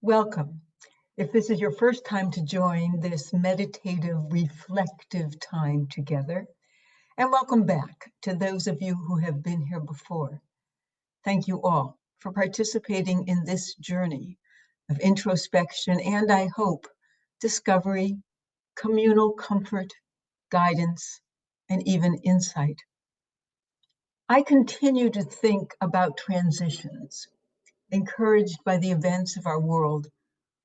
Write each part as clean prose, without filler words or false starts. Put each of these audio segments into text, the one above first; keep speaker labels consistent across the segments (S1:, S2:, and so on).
S1: Welcome. If this is your first time to join this meditative, reflective time together, and welcome back to those of you who have been here before. Thank you all for participating in this journey of introspection and, I hope, discovery, communal comfort, guidance, and even insight. I continue to think about transitions, encouraged by the events of our world,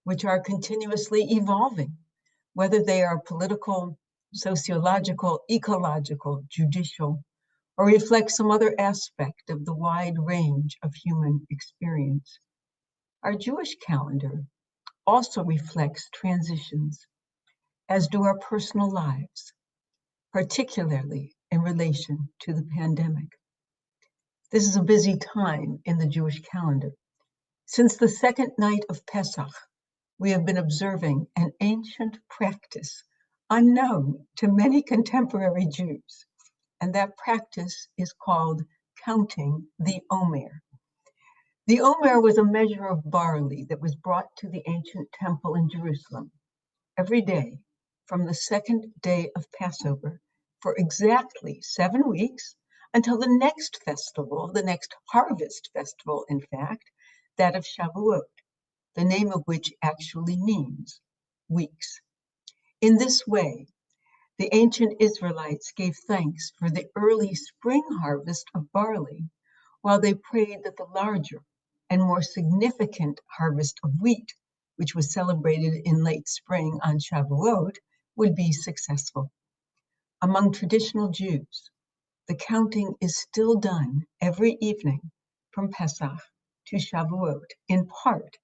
S1: which are continuously evolving, whether they are political, sociological, ecological, judicial, or reflect some other aspect of the wide range of human experience. Our Jewish calendar also reflects transitions, as do our personal lives, particularly in relation to the pandemic. This is a busy time in the Jewish calendar. Since the second night of Pesach, we have been observing an ancient practice unknown to many contemporary Jews, and that practice is called counting the Omer. The Omer was a measure of barley that was brought to the ancient temple in Jerusalem every day from the second day of Passover for exactly 7 weeks until the next festival, the next harvest festival, in fact, that of Shavuot, the name of which actually means weeks. In this way, the ancient Israelites gave thanks for the early spring harvest of barley, while they prayed that the larger and more significant harvest of wheat, which was celebrated in late spring on Shavuot, would be successful. Among traditional Jews, the counting is still done every evening from Pesach to Shavuot, in part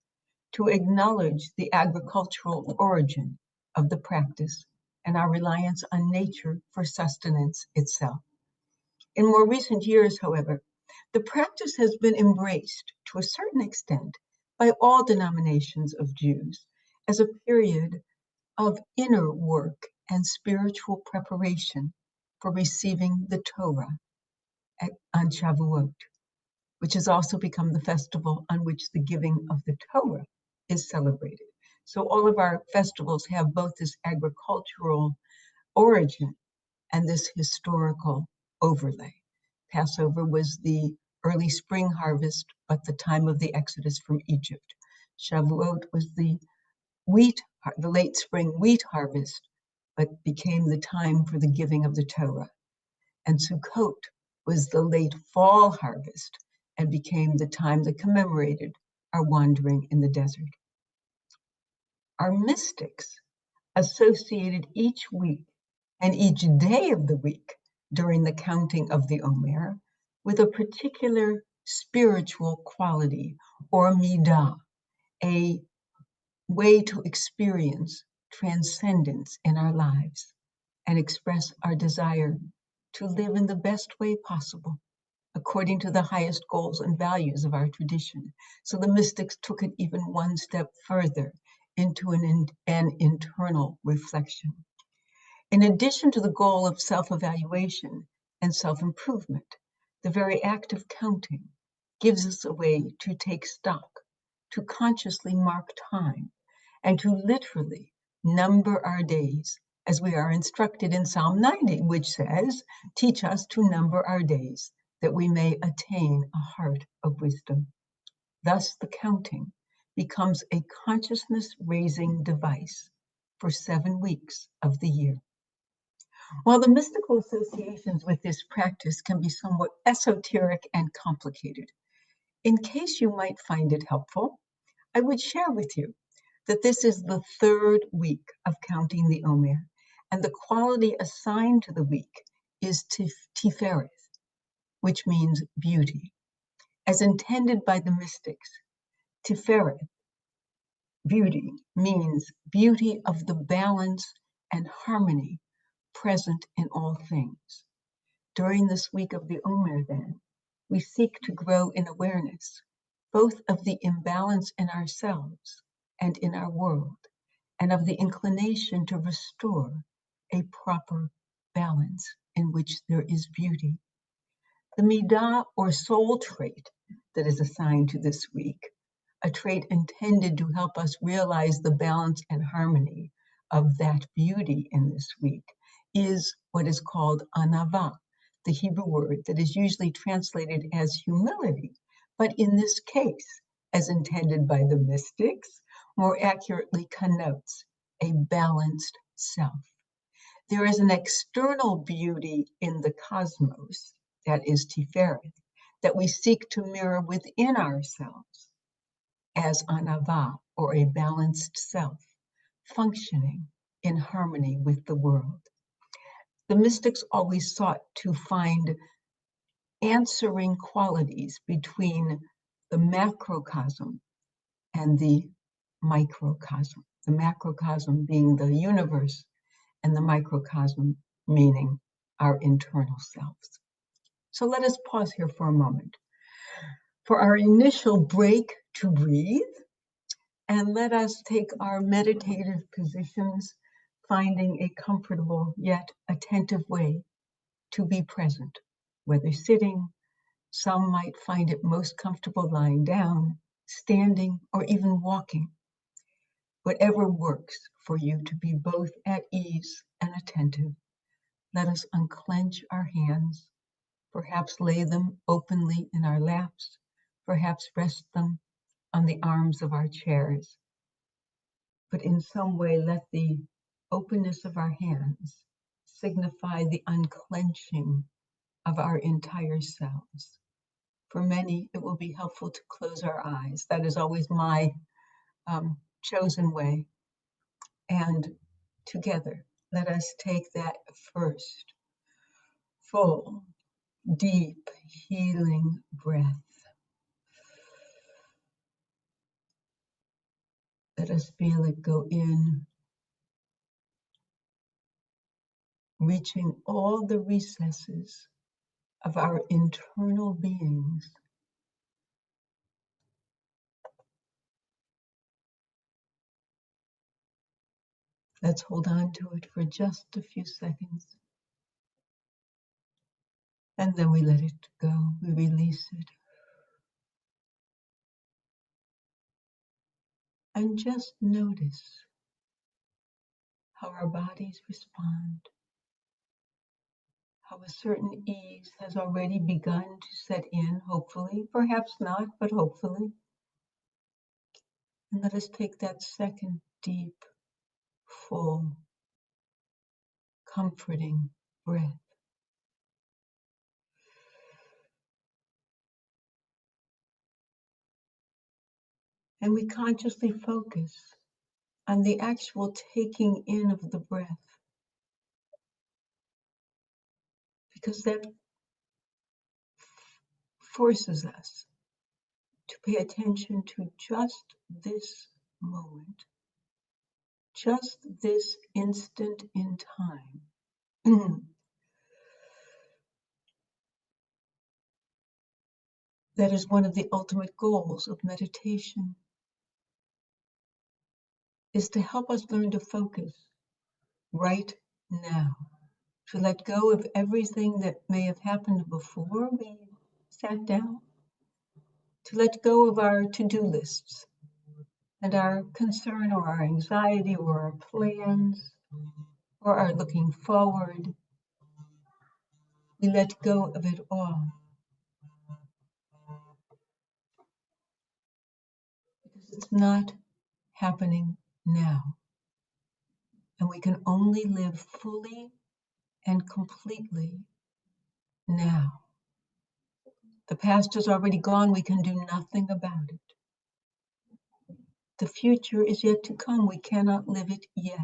S1: to acknowledge the agricultural origin of the practice and our reliance on nature for sustenance itself. In more recent years, however, the practice has been embraced to a certain extent by all denominations of Jews as a period of inner work and spiritual preparation for receiving the Torah on Shavuot, which has also become the festival on which the giving of the Torah is celebrated. So all of our festivals have both this agricultural origin and this historical overlay. Passover was the early spring harvest, but the time of the Exodus from Egypt. Shavuot was the late spring wheat harvest, but became the time for the giving of the Torah. And Sukkot was the late fall harvest and became the time that commemorated our wandering in the desert. Our mystics associated each week and each day of the week during the counting of the Omer with a particular spiritual quality or midah, a way to experience transcendence in our lives and express our desire to live in the best way possible, according to the highest goals and values of our tradition. So the mystics took it even one step further into an internal reflection. In addition to the goal of self-evaluation and self-improvement, the very act of counting gives us a way to take stock, to consciously mark time, and to literally number our days, as we are instructed in Psalm 90, which says, "Teach us to number our days, that we may attain a heart of wisdom." Thus, the counting becomes a consciousness-raising device for 7 weeks of the year. While the mystical associations with this practice can be somewhat esoteric and complicated, in case you might find it helpful, I would share with you that this is the 3rd week of counting the Omer, and the quality assigned to the week is Tiferet, which means beauty. As intended by the mystics, Tiferet, beauty, means beauty of the balance and harmony present in all things. During this week of the Omer, then, we seek to grow in awareness, both of the imbalance in ourselves and in our world, and of the inclination to restore a proper balance in which there is beauty. The midah or soul trait that is assigned to this week a trait intended to help us realize the balance and harmony of that beauty in this week, is what is called Anavah, the Hebrew word that is usually translated as humility, but in this case, as intended by the mystics, more accurately connotes a balanced self. There is an external beauty in the cosmos, that is Tiferet, that we seek to mirror within ourselves as Anavah, or a balanced self, functioning in harmony with the world. The mystics always sought to find answering qualities between the macrocosm and the microcosm. The macrocosm being the universe, and the microcosm meaning our internal selves. So let us pause here for a moment for our initial break to breathe, and let us take our meditative positions, finding a comfortable yet attentive way to be present, whether sitting. Some might find it most comfortable lying down, standing, or even walking. Whatever works for you to be both at ease and attentive, let us unclench our hands, perhaps lay them openly in our laps, perhaps rest them on the arms of our chairs. But in some way, let the openness of our hands signify the unclenching of our entire selves. For many, it will be helpful to close our eyes. That is always my chosen way. And together, let us take that first full, deep, healing breath. Let us feel it go in, reaching all the recesses of our internal beings. Let's hold on to it for just a few seconds. And then we let it go, we release it. And just notice how our bodies respond, how a certain ease has already begun to set in, hopefully, perhaps not, but hopefully. And let us take that second deep, full, comforting breath. And we consciously focus on the actual taking in of the breath, because that forces us to pay attention to just this moment, just this instant in time. That is one of the ultimate goals of meditation, is to help us learn to focus right now, to let go of everything that may have happened before we sat down, to let go of our to-do lists and our concern or our anxiety or our plans or our looking forward. We let go of it all because it's not happening now. And we can only live fully and completely now. The past is already gone. We can do nothing about it. The future is yet to come. We cannot live it yet.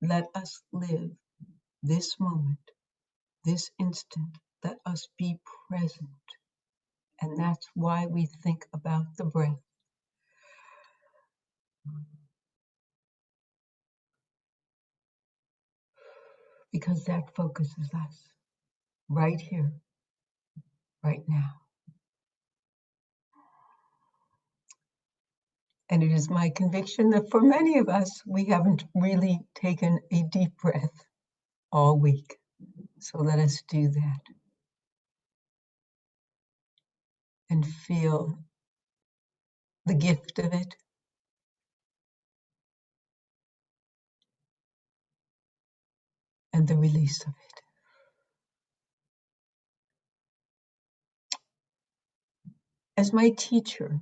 S1: Let us live this moment, this instant. Let us be present. And that's why we think about the breath. Because that focuses us right here, right now. And it is my conviction that for many of us, we haven't really taken a deep breath all week. So let us do that. And feel the gift of it, and the release of it. As my teacher,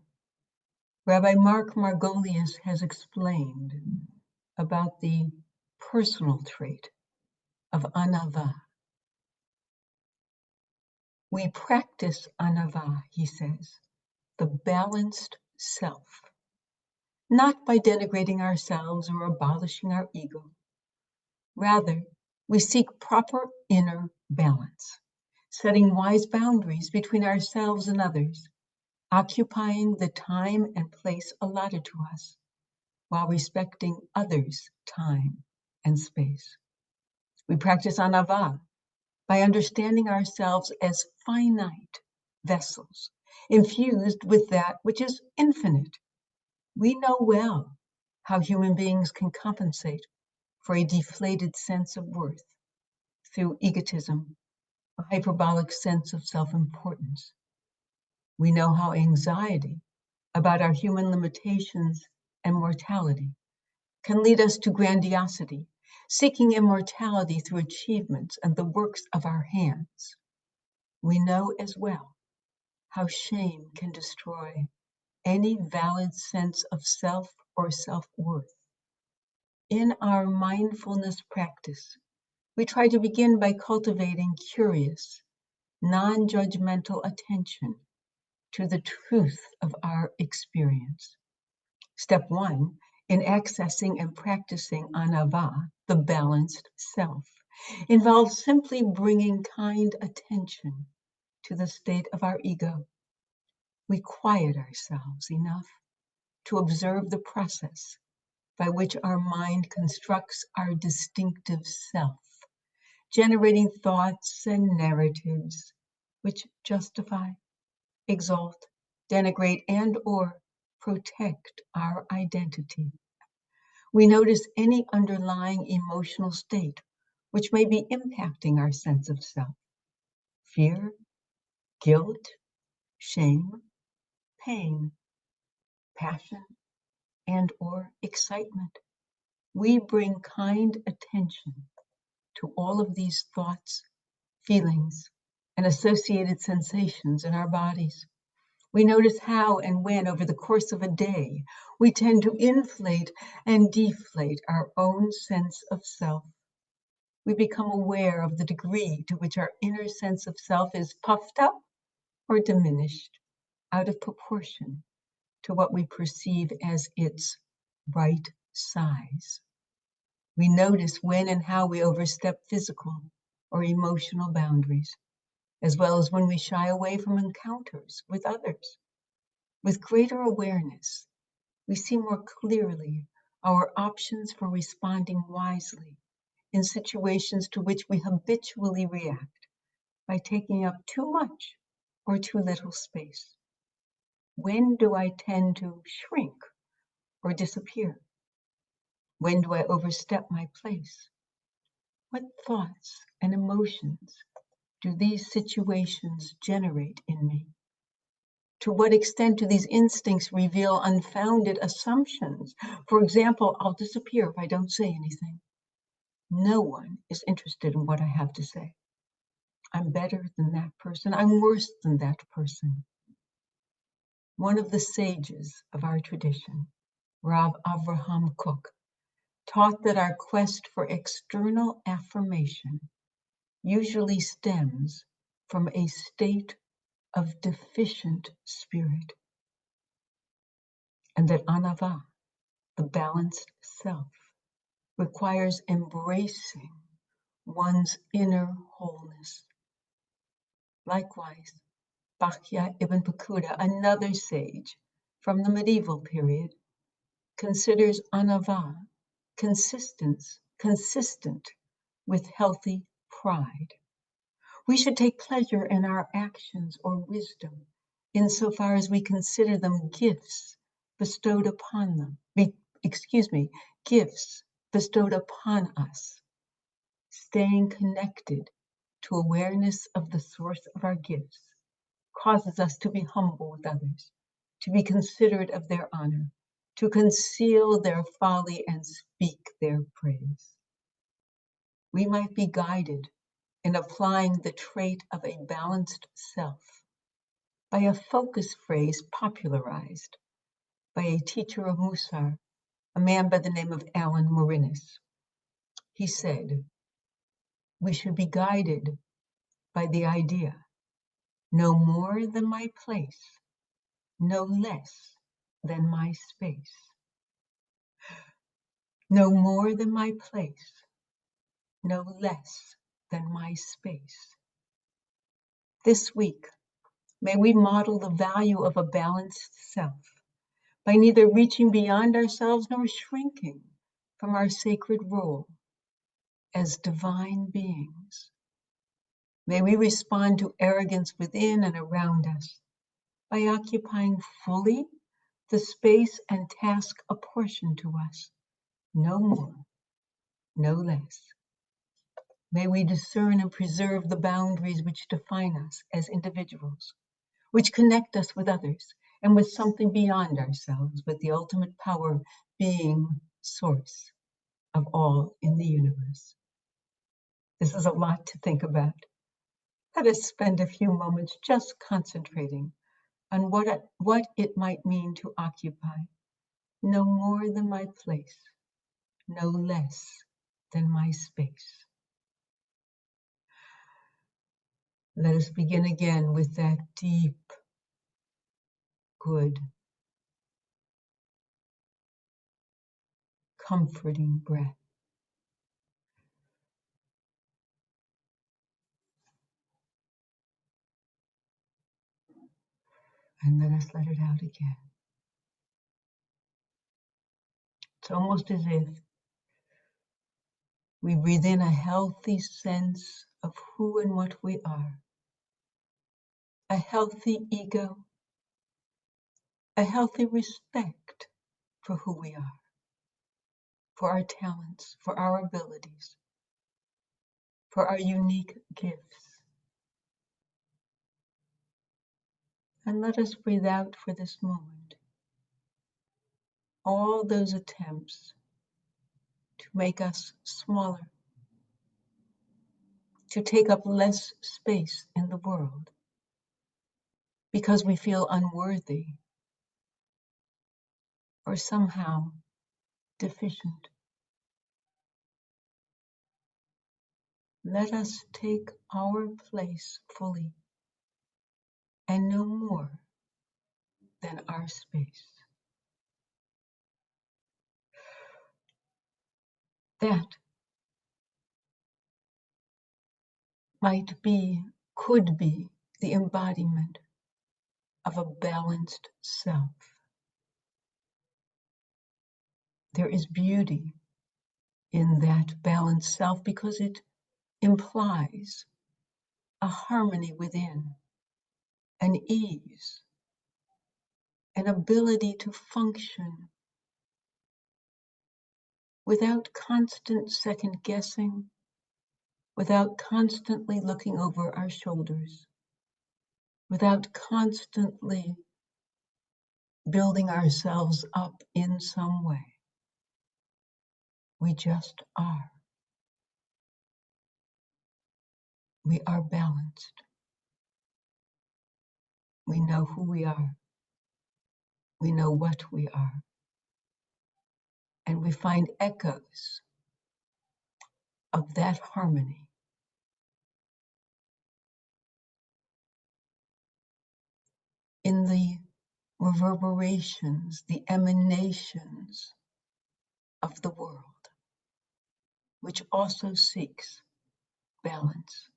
S1: Rabbi Mark Margolius, has explained about the personal trait of Anavah, we practice Anavah, he says, the balanced self, not by denigrating ourselves or abolishing our ego. Rather, we seek proper inner balance, setting wise boundaries between ourselves and others, occupying the time and place allotted to us, while respecting others' time and space. We practice Anavah by understanding ourselves as finite vessels, infused with that which is infinite. We know well how human beings can compensate for a deflated sense of worth through egotism, a hyperbolic sense of self-importance. We know how anxiety about our human limitations and mortality can lead us to grandiosity, seeking immortality through achievements and the works of our hands. We know as well how shame can destroy any valid sense of self or self-worth. In our mindfulness practice, we try to begin by cultivating curious, non-judgmental attention to the truth of our experience. Step 1 in accessing and practicing Anavah, the balanced self, involves simply bringing kind attention to the state of our ego. We quiet ourselves enough to observe the process by which our mind constructs our distinctive self, generating thoughts and narratives which justify, exalt, denigrate, and/or protect our identity. We notice any underlying emotional state which may be impacting our sense of self: fear, guilt, shame, pain, passion, and/or excitement. We bring kind attention to all of these thoughts, feelings, and associated sensations in our bodies. We notice how and when, over the course of a day, we tend to inflate and deflate our own sense of self. We become aware of the degree to which our inner sense of self is puffed up or diminished out of proportion to what we perceive as its right size. We notice when and how we overstep physical or emotional boundaries, as well as when we shy away from encounters with others. With greater awareness, we see more clearly our options for responding wisely in situations to which we habitually react by taking up too much or too little space. When do I tend to shrink or disappear? When do I overstep my place? What thoughts and emotions do these situations generate in me? To what extent do these instincts reveal unfounded assumptions? For example, I'll disappear if I don't say anything. No one is interested in what I have to say. I'm better than that person. I'm worse than that person. One of the sages of our tradition, Rav Avraham Kook, taught that our quest for external affirmation usually stems from a state of deficient spirit, and that Anavah, the balanced self, requires embracing one's inner wholeness. Likewise, Bachya ibn Pakuda, another sage from the medieval period, considers Anavah consistent with healthy pride. We should take pleasure in our actions or wisdom insofar as we consider them gifts bestowed upon gifts bestowed upon us. Staying connected to awareness of the source of our gifts causes us to be humble with others, to be considerate of their honor, to conceal their folly and speak their praise. We might be guided in applying the trait of a balanced self by a focus phrase popularized by a teacher of Musar, a man by the name of Alan Morinis. He said, we should be guided by the idea, no more than my place, no less than my space. No more than my place, no less than my space. This week, may we model the value of a balanced self by neither reaching beyond ourselves nor shrinking from our sacred role as divine beings. May we respond to arrogance within and around us by occupying fully the space and task apportioned to us, no more, no less. May we discern and preserve the boundaries which define us as individuals, which connect us with others and with something beyond ourselves, with the ultimate power being source of all in the universe. This is a lot to think about. Let us spend a few moments just concentrating on what it might mean to occupy no more than my place, no less than my space. Let us begin again with that deep, good, comforting breath. And let us let it out again. It's almost as if we breathe in a healthy sense of who and what we are, a healthy ego, a healthy respect for who we are, for our talents, for our abilities, for our unique gifts. And let us breathe out for this moment all those attempts to make us smaller, to take up less space in the world because we feel unworthy or somehow deficient. Let us take our place fully and no more than our space. That could be the embodiment of a balanced self. There is beauty in that balanced self because it implies a harmony within, an ease, an ability to function without constant second guessing, without constantly looking over our shoulders, without constantly building ourselves up in some way. We just are. We are balanced. We know who we are. We know what we are. And we find echoes of that harmony in the reverberations, the emanations of the world, which also seeks balance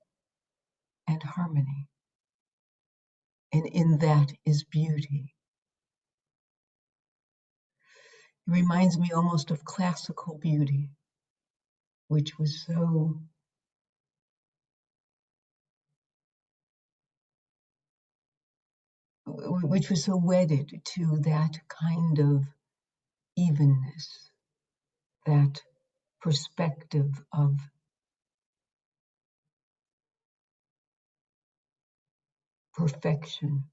S1: and harmony. And in that is beauty. It reminds me almost of classical beauty, which was so wedded to that kind of evenness, that perspective of perfection.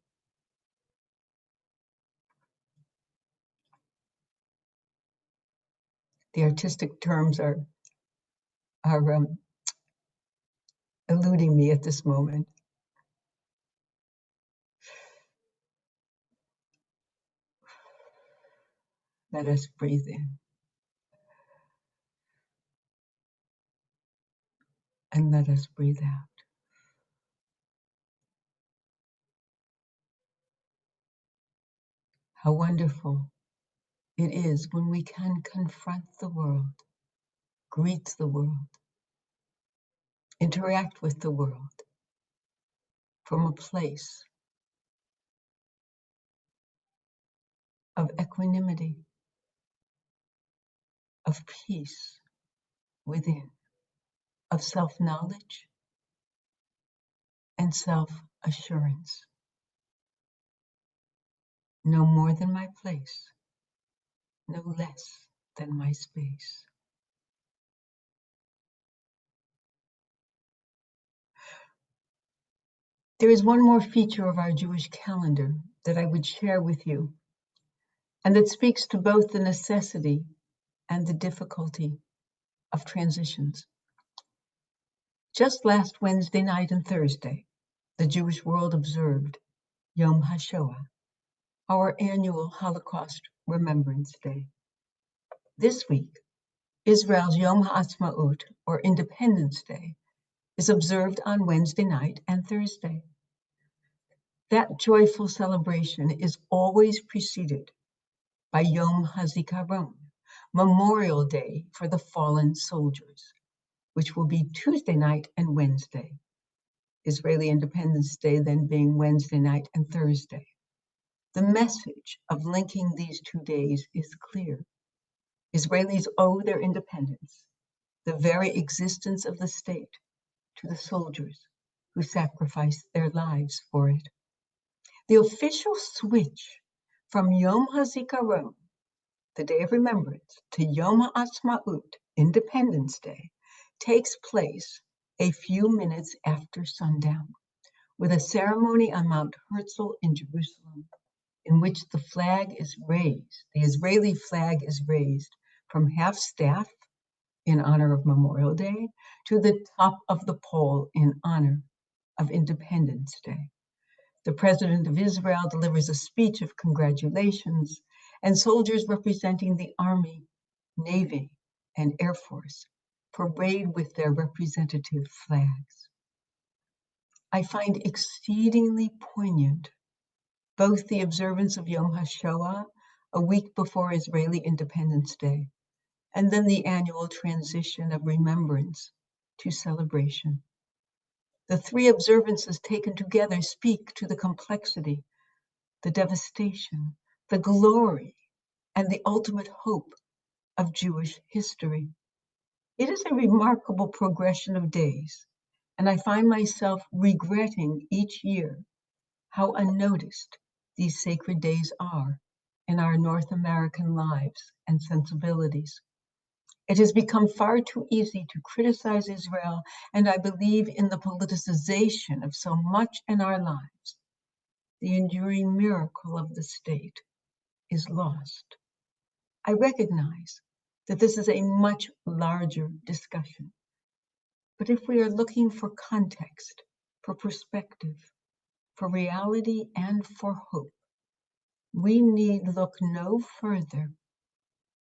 S1: The artistic terms are eluding me at this moment. Let us breathe in and let us breathe out. How wonderful it is when we can confront the world, greet the world, interact with the world from a place of equanimity, of peace within, of self-knowledge and self-assurance. No more than my place, no less than my space. There is one more feature of our Jewish calendar that I would share with you, and that speaks to both the necessity and the difficulty of transitions. Just last Wednesday night and Thursday, the Jewish world observed Yom HaShoah, our annual Holocaust Remembrance Day. This week, Israel's Yom HaAtzmaut, or Independence Day, is observed on Wednesday night and Thursday. That joyful celebration is always preceded by Yom HaZikaron, Memorial Day for the fallen soldiers, which will be Tuesday night and Wednesday. Israeli Independence Day then being Wednesday night and Thursday. The message of linking these 2 days is clear. Israelis owe their independence, the very existence of the state, to the soldiers who sacrificed their lives for it. The official switch from Yom HaZikaron, the Day of Remembrance, to Yom HaAtzmaut, Independence Day, takes place a few minutes after sundown, with a ceremony on Mount Herzl in Jerusalem, in which the flag is raised, the Israeli flag is raised from half-staff in honor of Memorial Day to the top of the pole in honor of Independence Day. The President of Israel delivers a speech of congratulations, and soldiers representing the Army, Navy, and Air Force parade with their representative flags. I find exceedingly poignant both the observance of Yom HaShoah, a week before Israeli Independence Day, and then the annual transition of remembrance to celebration. The 3 observances taken together speak to the complexity, the devastation, the glory, and the ultimate hope of Jewish history. It is a remarkable progression of days, and I find myself regretting each year how unnoticed these sacred days are in our North American lives and sensibilities. It has become far too easy to criticize Israel, and I believe in the politicization of so much in our lives. The enduring miracle of the state is lost. I recognize that this is a much larger discussion. But if we are looking for context, for perspective, for reality, and for hope, we need look no further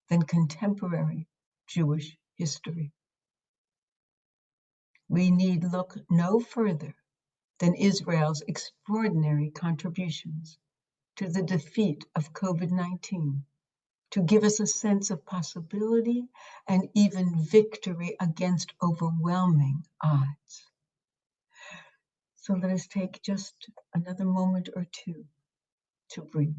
S1: than contemporary Jewish history. We need look no further than Israel's extraordinary contributions to the defeat of COVID-19, to give us a sense of possibility and even victory against overwhelming odds. So let us take just another moment or two to breathe.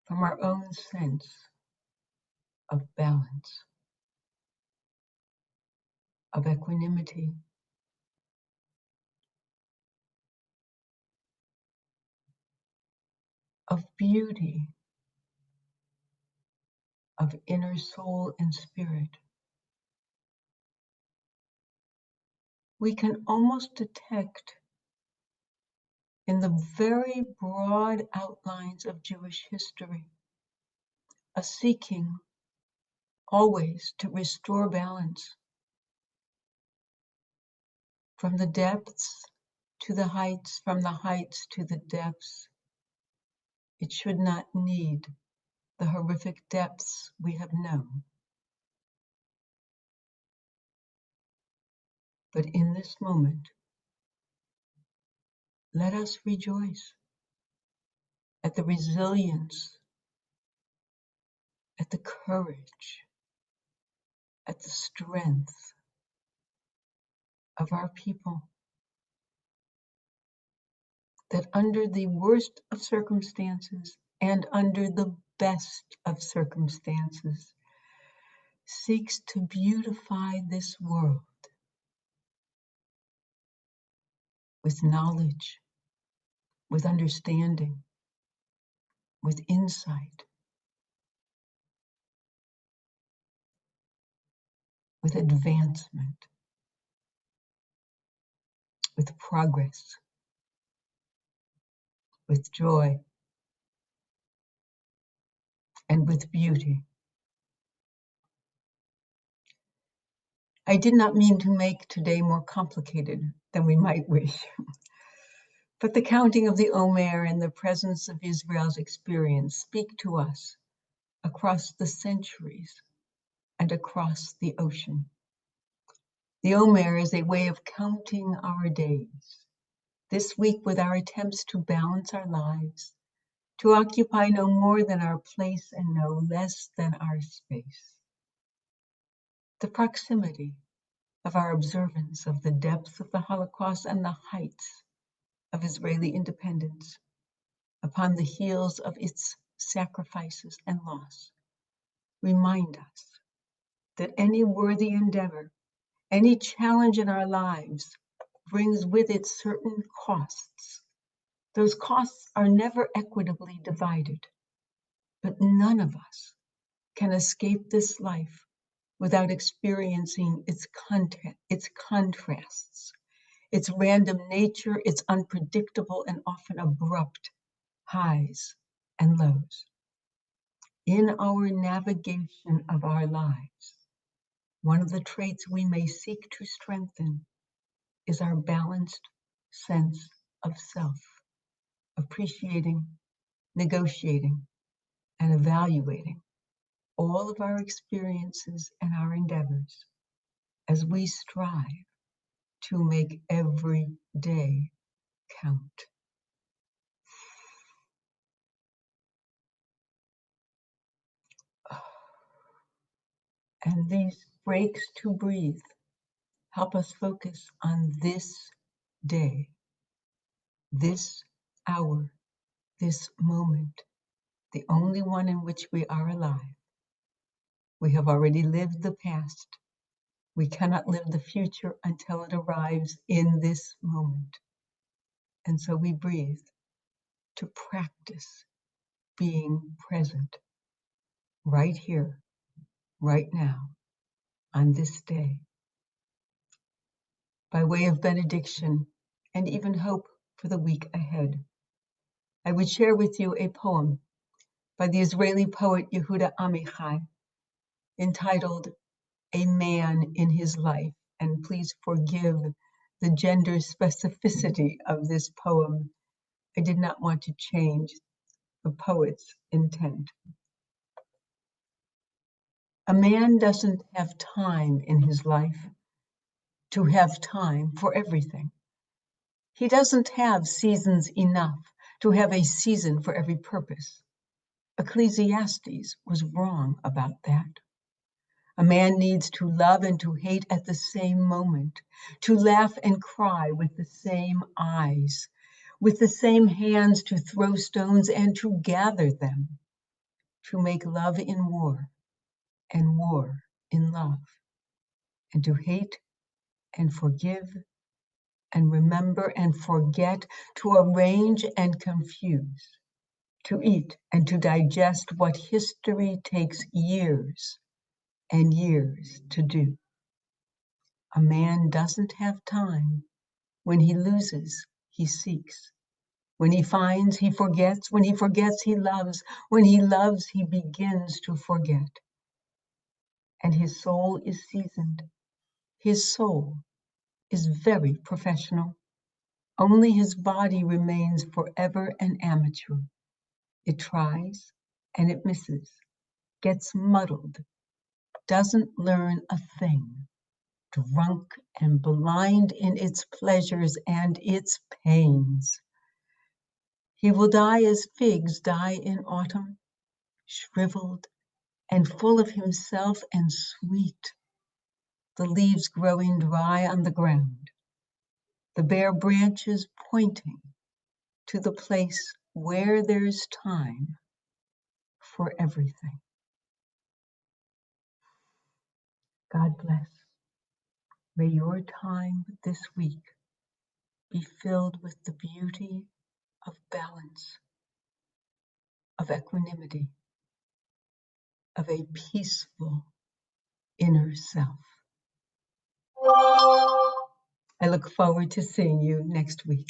S1: From our own sense of balance, of equanimity, of beauty, of inner soul and spirit, we can almost detect in the very broad outlines of Jewish history a seeking always to restore balance from the depths to the heights, from the heights to the depths. It should not need the horrific depths we have known. But in this moment, let us rejoice at the resilience, at the courage, at the strength of our people, that under the worst of circumstances and under the best of circumstances seeks to beautify this world with knowledge, with understanding, with insight, with advancement, with progress, with joy, and with beauty. I did not mean to make today more complicated than we might wish, but the counting of the Omer and the presence of Israel's experience speak to us across the centuries and across the ocean. The Omer is a way of counting our days, this week with our attempts to balance our lives, to occupy no more than our place and no less than our space. The proximity of our observance of the depths of the Holocaust and the heights of Israeli independence upon the heels of its sacrifices and loss remind us that any worthy endeavor, any challenge in our lives brings with it certain costs. Those costs are never equitably divided, but none of us can escape this life without experiencing its contrasts, its random nature, its unpredictable and often abrupt highs and lows. In our navigation of our lives, one of the traits we may seek to strengthen is our balanced sense of self, appreciating, negotiating, and evaluating all of our experiences and our endeavors as we strive to make every day count. And these breaks to breathe help us focus on this day, this hour, this moment, the only one in which we are alive. We have already lived the past. We cannot live the future until it arrives in this moment. And so we breathe to practice being present right here, right now, on this day. By way of benediction and even hope for the week ahead, I would share with you a poem by the Israeli poet Yehuda Amichai entitled A Man in His Life. And please forgive the gender specificity of this poem. I did not want to change the poet's intent. A man doesn't have time in his life to have time for everything. He doesn't have seasons enough to have a season for every purpose. Ecclesiastes was wrong about that. A man needs to love and to hate at the same moment, to laugh and cry with the same eyes, with the same hands to throw stones and to gather them, to make love in war and war in love, and to hate and forgive and remember and forget, to arrange and confuse, to eat and to digest what history takes years and years to do. A man doesn't have time. When he loses, he seeks. When he finds, he forgets. When he forgets, he loves. When he loves, he begins to forget. And his soul is seasoned. His soul is very professional. Only his body remains forever an amateur. It tries and it misses, gets muddled, doesn't learn a thing, drunk and blind in its pleasures and its pains. He will die as figs die in autumn, shriveled and full of himself and sweet, the leaves growing dry on the ground, the bare branches pointing to the place where there's time for everything. God bless. May your time this week be filled with the beauty of balance, of equanimity, of a peaceful inner self. I look forward to seeing you next week.